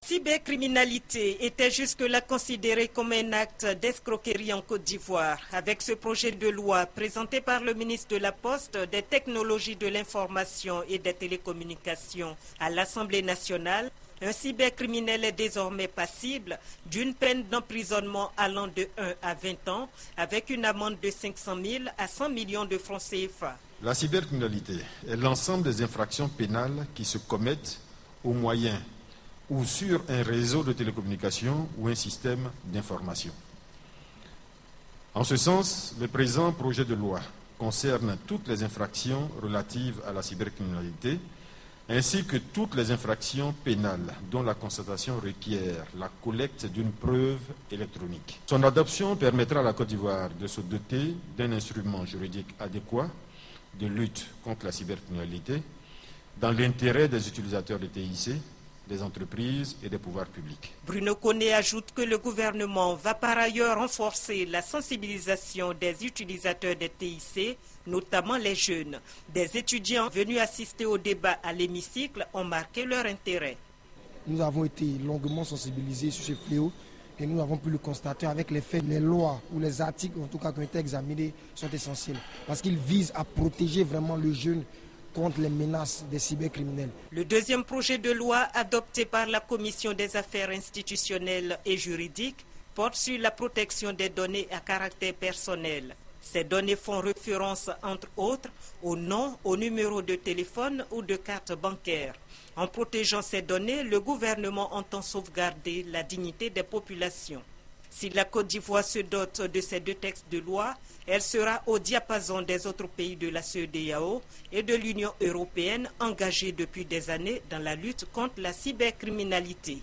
Cybercriminalité était jusque-là considérée comme un acte d'escroquerie en Côte d'Ivoire. Avec ce projet de loi présenté par le ministre de la Poste, des Technologies de l'Information et des Télécommunications à l'Assemblée nationale, un cybercriminel est désormais passible d'une peine d'emprisonnement allant de 1 à 20 ans avec une amende de 500 000 à 100 millions de francs CFA. La cybercriminalité est l'ensemble des infractions pénales qui se commettent au moyen ou sur un réseau de télécommunications ou un système d'information. En ce sens, le présent projet de loi concerne toutes les infractions relatives à la cybercriminalité, ainsi que toutes les infractions pénales dont la constatation requiert la collecte d'une preuve électronique. Son adoption permettra à la Côte d'Ivoire de se doter d'un instrument juridique adéquat de lutte contre la cybercriminalité dans l'intérêt des utilisateurs de TIC, des entreprises et des pouvoirs publics. Bruno Koné ajoute que le gouvernement va par ailleurs renforcer la sensibilisation des utilisateurs des TIC, notamment les jeunes. Des étudiants venus assister au débat à l'hémicycle ont marqué leur intérêt. Nous avons été longuement sensibilisés sur ce fléau et nous avons pu le constater avec les faits. Les lois ou les articles en tout cas qui ont été examinés sont essentiels parce qu'ils visent à protéger vraiment le jeune contre les menaces des cybercriminels. Le deuxième projet de loi adopté par la Commission des affaires institutionnelles et juridiques porte sur la protection des données à caractère personnel. Ces données font référence, entre autres, au nom, au numéro de téléphone ou de carte bancaire. En protégeant ces données, le gouvernement entend sauvegarder la dignité des populations. Si la Côte d'Ivoire se dote de ces deux textes de loi, elle sera au diapason des autres pays de la CEDEAO et de l'Union européenne engagés depuis des années dans la lutte contre la cybercriminalité.